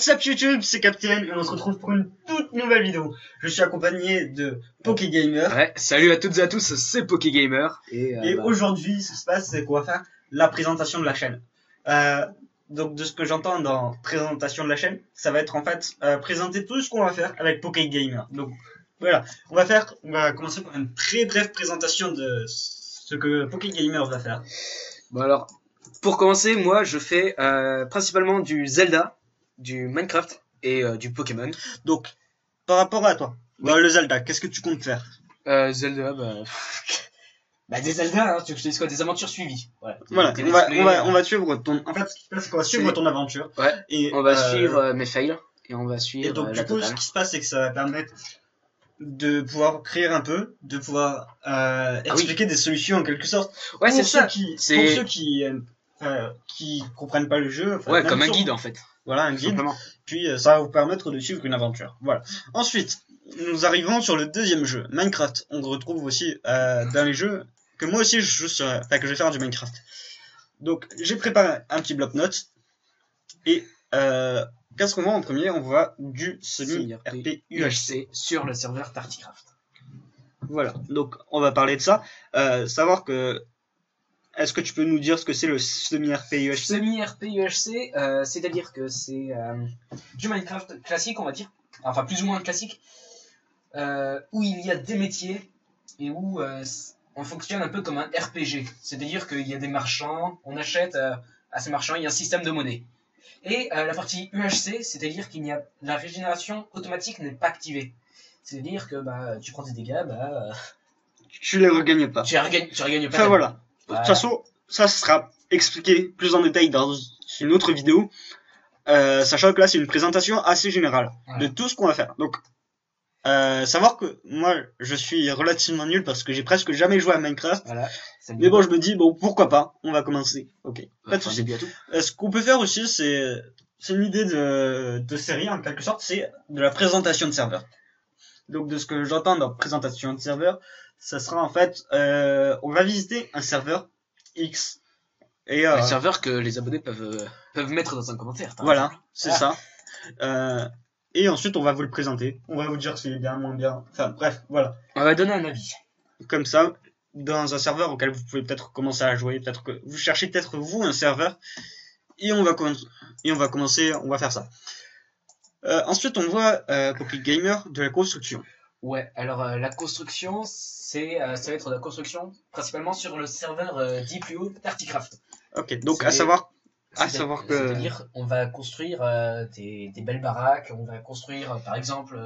What's up YouTube, c'est Captain et on se retrouve pour une toute nouvelle vidéo. Je suis accompagné de PokéGamer. Ouais, salut à toutes et à tous, c'est PokéGamer. Et aujourd'hui, ce qui se passe, c'est qu'on va faire la présentation de la chaîne. Donc de ce que j'entends dans présentation de la chaîne, ça va être en fait présenter tout ce qu'on va faire avec PokéGamer. Donc voilà, on va commencer par une très brève présentation de ce que PokéGamer va faire. Bon alors, pour commencer, moi je fais principalement du Zelda, du Minecraft et du Pokémon. Donc, par rapport à toi, le Zelda, qu'est-ce que tu comptes faire? Zelda, des Zelda, hein, tu veux que je te dise quoi, des aventures suivies. Voilà, on va suivre ton. En fait, ce qui se passe, c'est qu'on va suivre ton aventure. Ouais. Et on va suivre mes fails et on va suivre. Et donc du coup, ce qui se passe, c'est que ça va permettre de pouvoir créer un peu, de pouvoir expliquer des solutions en quelque sorte. Ouais, c'est ça. Pour ceux qui comprennent pas le jeu. Ouais, comme un guide en fait. Voilà, un guide. Puis ça va vous permettre de suivre une aventure. Voilà. Ensuite, nous arrivons sur le deuxième jeu, Minecraft. On retrouve aussi dans les jeux que moi aussi je que je vais faire du Minecraft. Donc j'ai préparé un petit bloc-notes et qu'est-ce qu'on voit en premier? On voit du semi-RP UHC sur le serveur Tarticraft. Voilà, donc on va parler de ça. Savoir que est-ce que tu peux nous dire ce que c'est le semi-RP UHC? Semi-RP UHC, c'est-à-dire que c'est du Minecraft classique, on va dire, enfin plus ou moins classique, où il y a des métiers et où on fonctionne un peu comme un RPG. C'est-à-dire qu'il y a des marchands, on achète à ces marchands, il y a un système de monnaie. Et la partie UHC, c'est-à-dire qu'il y a la régénération automatique n'est pas activée. C'est-à-dire que tu prends des dégâts, tu les regagnes pas. Tu regagnes pas. Enfin voilà. De toute façon, ça sera expliqué plus en détail dans une autre vidéo. Sachant que là, c'est une présentation assez générale de tout ce qu'on va faire. Donc, savoir que moi, je suis relativement nul parce que j'ai presque jamais joué à Minecraft. Voilà, mais bon, je me dis, bon, pourquoi pas, on va commencer. Ok, pas de soucis. Bientôt. Ce qu'on peut faire aussi, c'est une idée de série, en quelque sorte, c'est de la présentation de serveur. Donc, de ce que j'entends dans présentation de serveur, ça sera en fait, on va visiter un serveur X. Et, un serveur que les abonnés peuvent mettre dans un commentaire. Voilà, c'est ça. Et ensuite, on va vous le présenter. On va vous dire s'il est bien, moins bien. Enfin, bref, voilà. On va donner un avis. Comme ça, dans un serveur auquel vous pouvez peut-être commencer à jouer, peut-être que vous cherchez peut-être vous un serveur. Et on va commencer, on va faire ça. Ensuite, on voit PokéGamer de la construction. Ouais, alors la construction, ça va être de la construction principalement sur le serveur dit plus haut Tarticraft. Ok, donc à savoir que... C'est-à-dire, on va construire des belles baraques, on va construire par exemple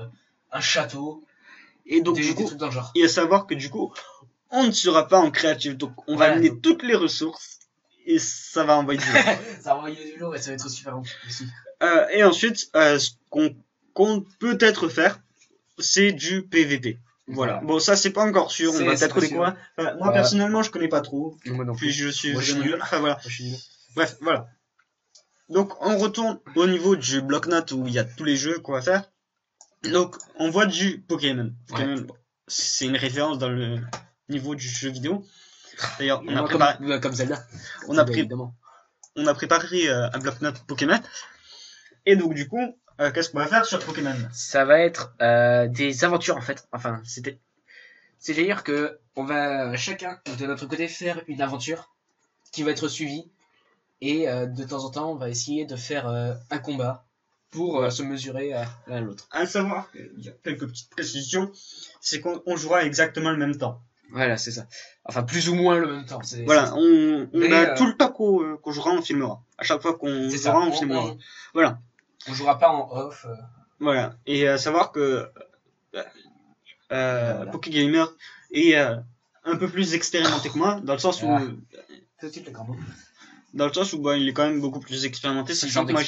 un château, et donc des trucs dans le genre. Et à savoir que du coup, on ne sera pas en créatif, donc on va amener toutes les ressources et ça va envoyer du lourd. Ça va envoyer du lourd et ça va être super aussi. Et ensuite, ce qu'on compte peut-être faire, c'est du PVP. Voilà. Bon, ça c'est pas encore sûr. On va peut-être découvrir. Moi personnellement, je connais pas trop. Puis je suis nul. Enfin voilà. Bref, voilà. Donc on retourne au niveau du bloc-notes où il y a tous les jeux qu'on va faire. Donc on voit du Pokémon. Pokémon, c'est une référence dans le niveau du jeu vidéo. D'ailleurs, on a préparé comme Zelda. On a préparé un bloc-notes Pokémon. Et donc du coup, qu'est-ce qu'on va faire sur Pokémon? Ça va être des aventures en fait. Enfin, c'est-à-dire que on va chacun de notre côté faire une aventure qui va être suivie et de temps en temps on va essayer de faire un combat pour se mesurer l'un à l'autre. À savoir, il y a quelques petites précisions, c'est qu'on jouera exactement le même temps. Voilà, c'est ça. Enfin, plus ou moins le même temps. Voilà, on a tout le temps qu'on jouera, on filmera. À chaque fois qu'on jouera, on filmera. Voilà. On jouera pas en off. Voilà. Et à savoir que PokéGamer est un peu plus expérimenté que moi, dans le sens où il est quand même beaucoup plus expérimenté, sachant que moi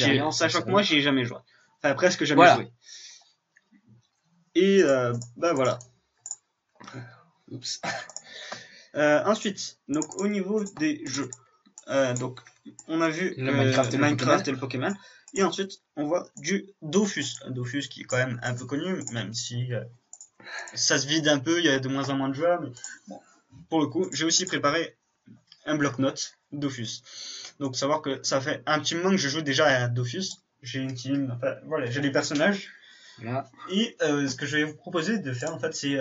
j'y ai jamais joué. Enfin, presque jamais joué. Et voilà. Oups. Ensuite, donc au niveau des jeux, donc on a vu le Minecraft et le Pokémon. Et ensuite, on voit du Dofus. Dofus qui est quand même un peu connu, même si ça se vide un peu, il y a de moins en moins de joueurs. Mais bon, pour le coup, j'ai aussi préparé un bloc-notes Dofus. Donc, savoir que ça fait un petit moment que je joue déjà à Dofus. j'ai une team, enfin, voilà, j'ai des personnages. Là. Et ce que je vais vous proposer de faire, en fait, c'est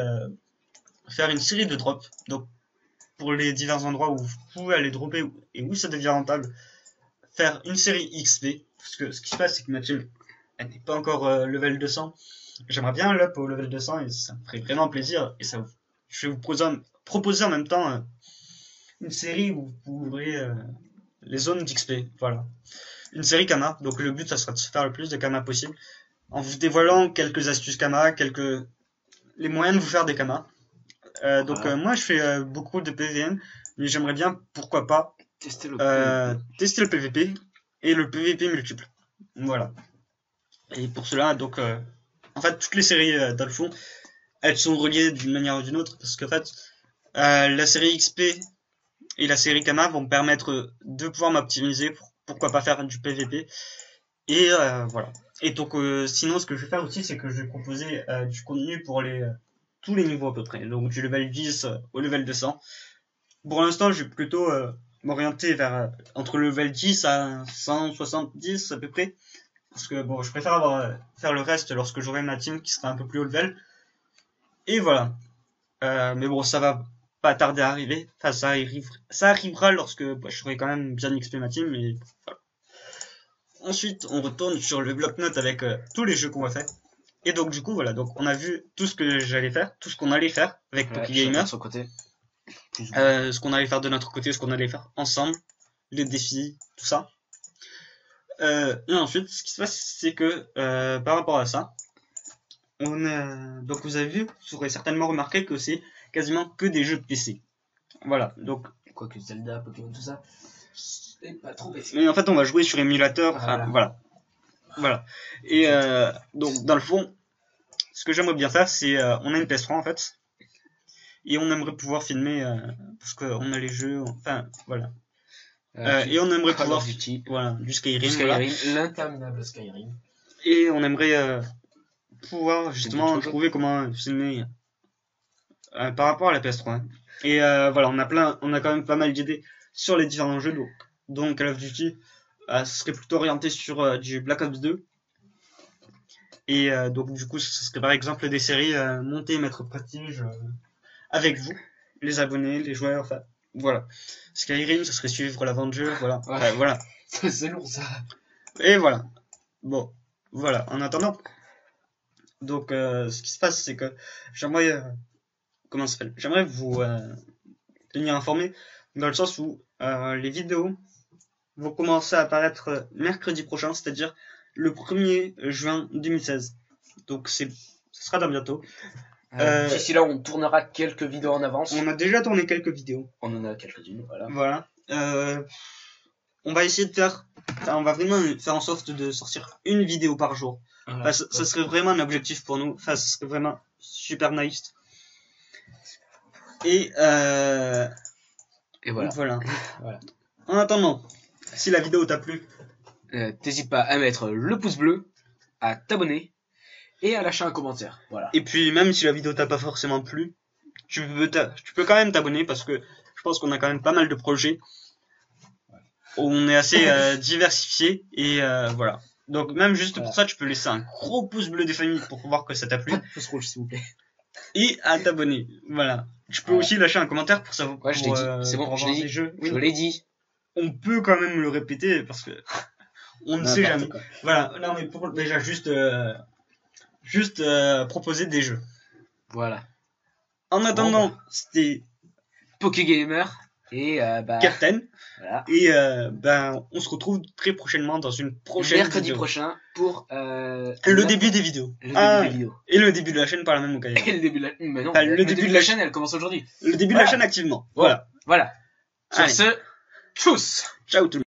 faire une série de drops. Donc, pour les divers endroits où vous pouvez aller dropper et où ça devient rentable, faire une série XP. Parce que ce qui se passe, c'est que ma team, elle n'est pas encore level 200. J'aimerais bien l'up au level 200 et ça me ferait vraiment plaisir. Et ça, je vais vous proposer en même temps une série où vous ouvrez les zones d'XP. Voilà. Une série Kama. Donc le but, ça sera de se faire le plus de Kama possible. En vous dévoilant quelques astuces Kama, les moyens de vous faire des Kama. Donc moi je fais beaucoup de PVM, mais j'aimerais bien, pourquoi pas, tester le PVP et le PVP multiple. Voilà. Et pour cela, donc en fait toutes les séries dans le fond, elles sont reliées d'une manière ou d'une autre, parce qu'en fait la série XP et la série Kama vont me permettre de pouvoir m'optimiser pour pourquoi pas faire du PVP. Et voilà. Et donc sinon ce que je vais faire aussi, c'est que je vais proposer du contenu pour tous les niveaux à peu près, donc du level 10 au level 200. Pour l'instant, je vais plutôt m'orienter vers entre le level 10 à 170 à peu près, parce que bon, je préfère faire le reste lorsque j'aurai ma team qui sera un peu plus haut level. Et voilà. Mais bon, ça va pas tarder à arriver. Enfin, ça arrivera lorsque je serai quand même bien XP ma team. Et voilà. Ensuite, on retourne sur le bloc-notes avec tous les jeux qu'on va faire. Et donc du coup voilà, donc on a vu tout ce que j'allais faire, tout ce qu'on allait faire avec PokéGamer, de son côté. Ce qu'on allait faire de notre côté, ce qu'on allait faire ensemble, les défis, tout ça. Et ensuite, ce qui se passe, c'est que par rapport à ça, donc vous avez vu, vous aurez certainement remarqué que c'est quasiment que des jeux de PC. Voilà, donc quoique Zelda, Pokémon, tout ça, c'est pas trop PC. Mais en fait, on va jouer sur émulateur. Enfin, voilà. Et donc dans le fond, ce que j'aimerais bien faire, c'est on a une PS3 en fait, et on aimerait pouvoir filmer parce qu'on a les jeux, enfin voilà. Et on aimerait pouvoir du Skyrim, l'interminable Skyrim. Et on aimerait pouvoir justement trouver comment filmer par rapport à la PS3. Et voilà, on a quand même pas mal d'idées sur les différents jeux. Donc Call of Duty, ce serait plutôt orienté sur du Black Ops 2. Et donc du coup, ce serait par exemple des séries montées et mettre prestige avec vous, les abonnés, les joueurs, enfin voilà. Skyrim, ce serait suivre l'aventure, voilà. Ouais. Voilà. C'est lourd ça. Et voilà. Bon, voilà. En attendant, donc ce qui se passe, c'est que j'aimerais j'aimerais vous tenir informé dans le sens où les vidéos vont commencer à apparaître mercredi prochain, c'est-à-dire le 1er juin 2016. Donc ce sera dans bientôt. D'ici là, on tournera quelques vidéos en avance. On a déjà tourné quelques vidéos. On en a quelques-unes, voilà. Voilà. On va essayer de on va vraiment faire en sorte de sortir une vidéo par jour. Voilà. Enfin, ça serait vraiment un objectif pour nous. Enfin, ce serait vraiment super nice. Et voilà. Voilà. En attendant, si la vidéo t'a plu, t'hésites pas à mettre le pouce bleu, à t'abonner et à lâcher un commentaire. Voilà. Et puis même si la vidéo t'a pas forcément plu, tu peux quand même t'abonner parce que je pense qu'on a quand même pas mal de projets. On est assez diversifié et voilà. Donc même juste pour ça, tu peux laisser un gros pouce bleu des familles pour voir que ça t'a plu. Pouce rouge s'il vous plaît. Et à t'abonner. Voilà. Tu peux aussi lâcher un commentaire pour savoir. Ouais, je l'ai dit. C'est bon, je l'ai dit. Je l'ai dit. On peut quand même le répéter parce que on ne sait jamais. Voilà. Non mais pour déjà juste proposer des jeux. Voilà. En attendant, c'était PokéGamer et Captain. Voilà. Et on se retrouve très prochainement dans une prochaine mercredi prochain pour le début des vidéos. Et le début de la chaîne par la même occasion. Et le début de la mais non, enfin, le début de la chaîne, elle commence aujourd'hui. Le début de la chaîne activement. Voilà. Sur ce, tchuss. Ciao tout le monde.